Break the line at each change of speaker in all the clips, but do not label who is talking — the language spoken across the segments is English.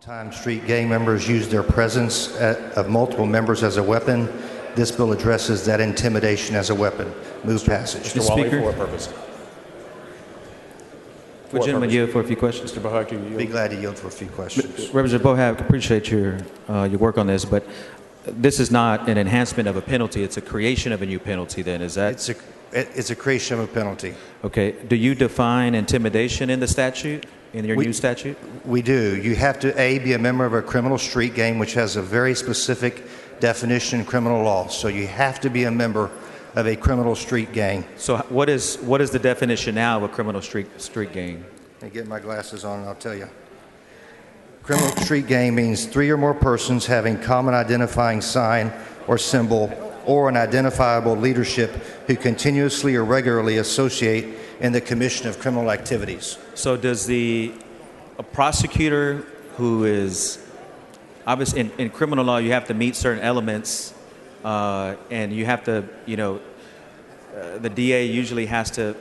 Time street gang members use their presence of multiple members as a weapon. This bill addresses that intimidation as a weapon. Move passage.
Mr. Walle, for what purpose?
Would gentleman yield for a few questions?
Mr. Bohac, do you yield?
Be glad to yield for a few questions.
Representative Bohac, appreciate your work on this, but this is not an enhancement of a penalty. It's a creation of a new penalty then, is that?
It's a creation of a penalty.
Okay. Do you define intimidation in the statute, in your new statute?
We do. You have to, A, be a member of a criminal street gang, which has a very specific definition in criminal law. So you have to be a member of a criminal street gang.
So what is the definition now of a criminal street gang?
Let me get my glasses on and I'll tell you. Criminal street gang means 3 or more persons having common identifying sign or symbol or an identifiable leadership who continuously or regularly associate in the commission of criminal activities.
So does a prosecutor who is, obviously in criminal law you have to meet certain elements and you have to, the DA usually has to,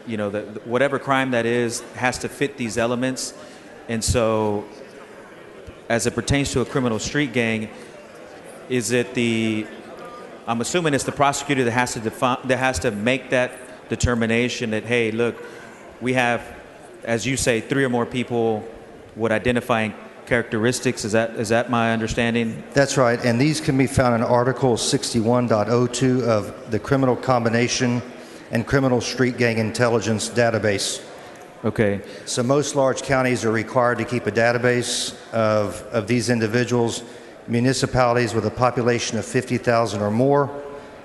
whatever crime that is has to fit these elements. And so as it pertains to a criminal street gang, is it I'm assuming it's the prosecutor that has to make that determination that, hey, look, we have, as you say, 3 or more people with identifying characteristics. Is that my understanding?
That's right, and these can be found in Article 61.02 of the Criminal Combination and Criminal Street Gang Intelligence Database.
Okay.
So most large counties are required to keep a database of these individuals. Municipalities with a population of 50,000 or more,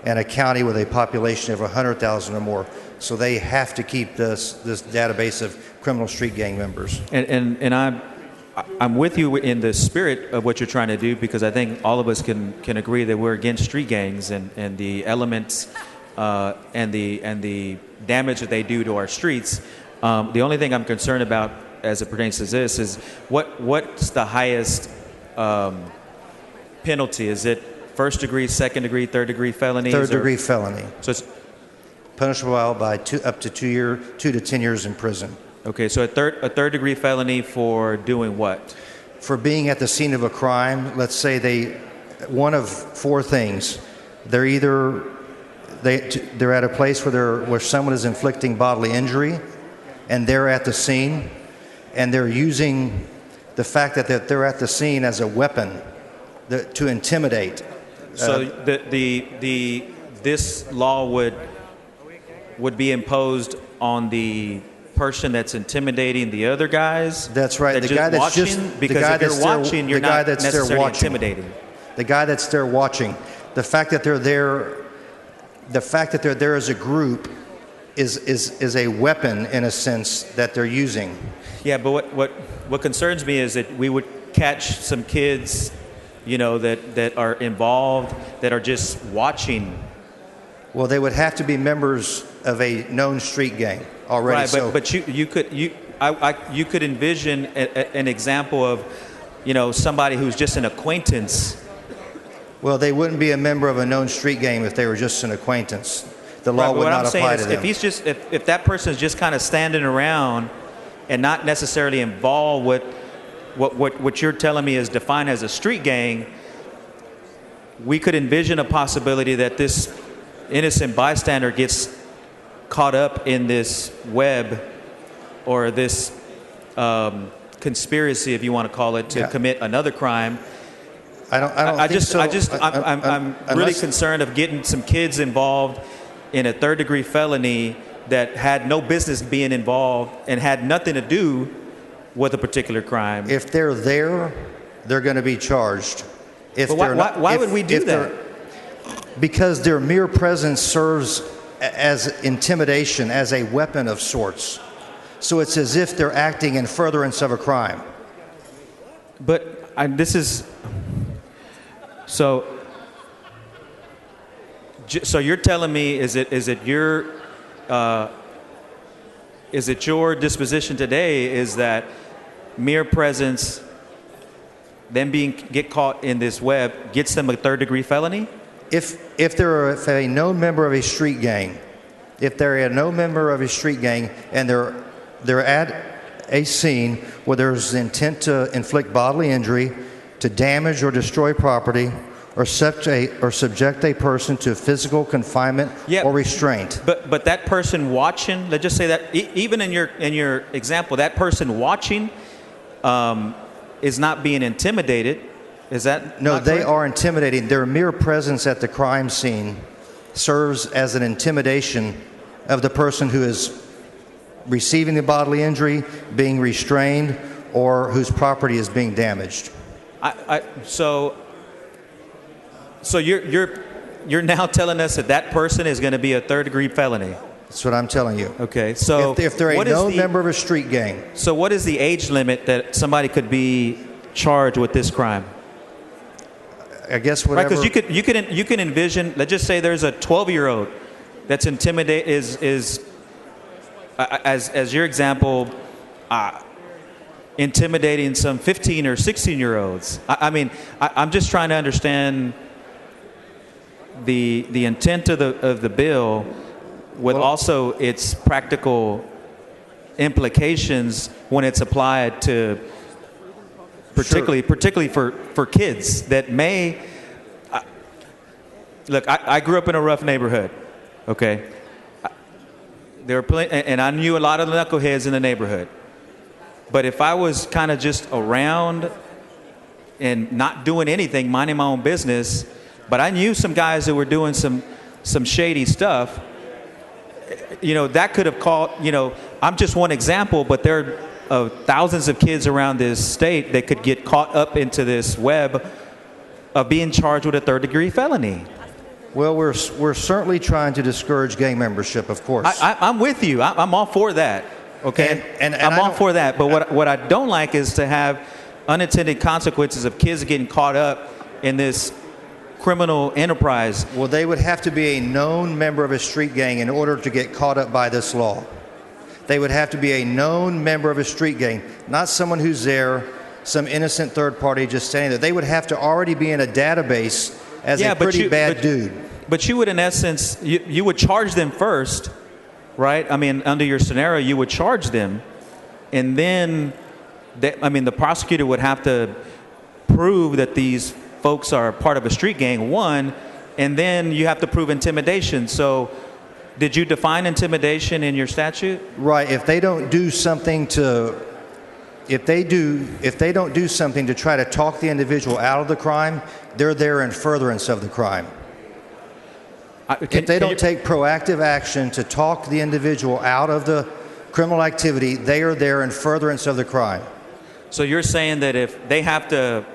and a county with a population of 100,000 or more. So they have to keep this database of criminal street gang members.
And I'm with you in the spirit of what you're trying to do, because I think all of us can agree that we're against street gangs and the elements and the damage that they do to our streets. The only thing I'm concerned about as it pertains to this is what's the highest penalty? Is it first degree, second degree, third degree felonies?
Third degree felony.
So it's
punishable by up to 2 to 10 years in prison.
Okay, so a third degree felony for doing what?
For being at the scene of a crime. Let's say one of 4 things. They're at a place where someone is inflicting bodily injury, and they're at the scene, and they're using the fact that they're at the scene as a weapon to intimidate.
So this law would be imposed on the person that's intimidating the other guys?
That's right.
The guy that's watching, because if you're watching, you're not necessarily intimidating.
The guy that's there watching. The fact that they're there as a group is a weapon in a sense that they're using.
Yeah, but what concerns me is that we would catch some kids, that are involved, that are just watching.
Well, they would have to be members of a known street gang already.
Right, but you could envision an example of, somebody who's just an acquaintance.
Well, they wouldn't be a member of a known street gang if they were just an acquaintance. The law would not apply to them.
If that person is just kind of standing around and not necessarily involved with what you're telling me is defined as a street gang, we could envision a possibility that this innocent bystander gets caught up in this web or this conspiracy, if you want to call it, to commit another crime. I'm really concerned of getting some kids involved in a third degree felony that had no business being involved and had nothing to do with a particular crime.
If they're there, they're going to be charged.
Why would we do that?
Because their mere presence serves as intimidation, as a weapon of sorts. So it's as if they're acting in furtherance of a crime.
But so you're telling me is it your disposition today is that mere presence, them get caught in this web, gets them a third degree felony?
If they're a known member of a street gang, and they're a scene where there's the intent to inflict bodily injury, to damage or destroy property, or subject a person to physical confinement or restraint.
But that person watching, let's just say that even in your example, that person watching is not being intimidated. Is that
no? They
correct?
are intimidating. Their mere presence at the crime scene serves as an intimidation of the person who is receiving the bodily injury, being restrained, or whose property is being damaged.
So you're now telling us that person is going to be a third-degree felony.
That's what I'm telling you.
Okay, so
if they're a known member of a street gang.
So what is the age limit that somebody could be charged with this crime?
I guess whatever.
Right, because you can envision. Let's just say there's a 12-year-old that's intimidated as your example, intimidating some 15 or 16-year-olds. I'm just trying to understand the intent of the bill, with also its practical implications when it's applied to particularly for kids that may look. I grew up in a rough neighborhood. Okay, there were plenty, and I knew a lot of the knuckleheads in the neighborhood. But if I was kind of just around and not doing anything, minding my own business, but I knew some guys that were doing some shady stuff, that could have called, I'm just one example, but there are thousands of kids around this state that could get caught up into this web of being charged with a third-degree felony.
Well, we're certainly trying to discourage gang membership, of course.
I'm with you. I'm all for that. Okay, and I'm all for that. But what I don't like is to have unintended consequences of kids getting caught up in this criminal enterprise.
Well, they would have to be a known member of a street gang in order to get caught up by this law. They would have to be a known member of a street gang, not someone who's there, some innocent third party just standing there. They would have to already be in a database as a pretty bad dude.
But you would, in essence, you would charge them first, right? Under your scenario, you would charge them, and then, the prosecutor would have to prove that these folks are part of a street gang, one, and then you have to prove intimidation. So, did you define intimidation in your statute?
Right. If they don't do something to try to talk the individual out of the crime, they're there in furtherance of the crime. If they don't take proactive action to talk the individual out of the criminal activity, they are there in furtherance of the crime.
So you're saying that if they have to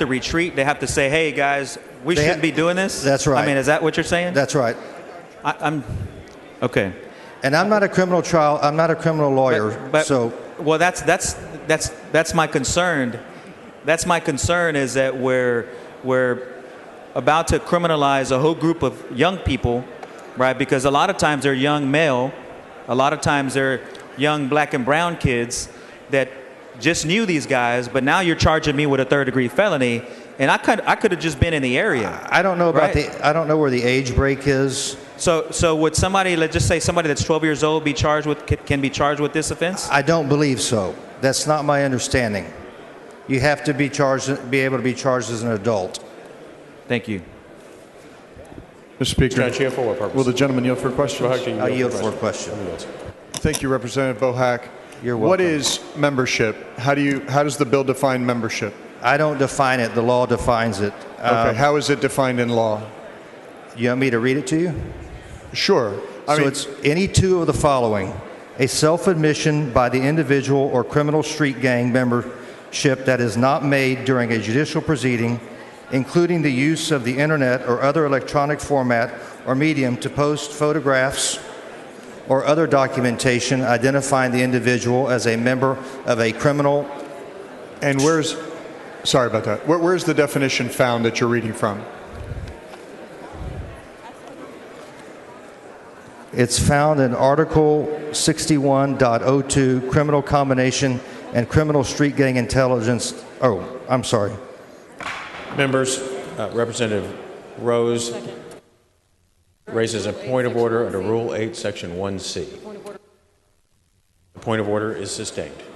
retreat, they have to say, "Hey guys, we shouldn't be doing this."
That's right.
Is that what you're saying?
That's right.
I'm okay.
And I'm not a criminal lawyer.
Well, that's my concern. That's my concern, is that we're about to criminalize a whole group of young people, right? Because a lot of times they're young male, a lot of times they're young black and brown kids that just knew these guys, but now you're charging me with a third-degree felony, and I could have just been in the area.
I don't know about
right?
I don't know where the age break is.
So would somebody, let's just say somebody that's 12 years old, can be charged with this offense?
I don't believe so. That's not my understanding. You have to be able to be charged as an adult.
Thank you.
Mr. Speaker,
Can I yield for what purpose?
will the gentleman yield for questions?
I yield for a question.
Thank you, Representative Bohac.
You're welcome.
What is membership? How does the bill define membership?
I don't define it. The law defines it.
Okay. How is it defined in law?
You want me to read it to you?
Sure.
It's any two of the following: a self-admission by the individual or criminal street gang membership that is not made during a judicial proceeding, including the use of the internet or other electronic format or medium to post photographs or other documentation identifying the individual as a member of a criminal.
And sorry about that. Where's the definition found that you're reading from?
It's found in Article 61.02, Criminal Combination and Criminal Street Gang Intelligence. Oh, I'm sorry.
Members, Representative Rose raises a point of order under Rule 8, Section 1C. Point of order is sustained.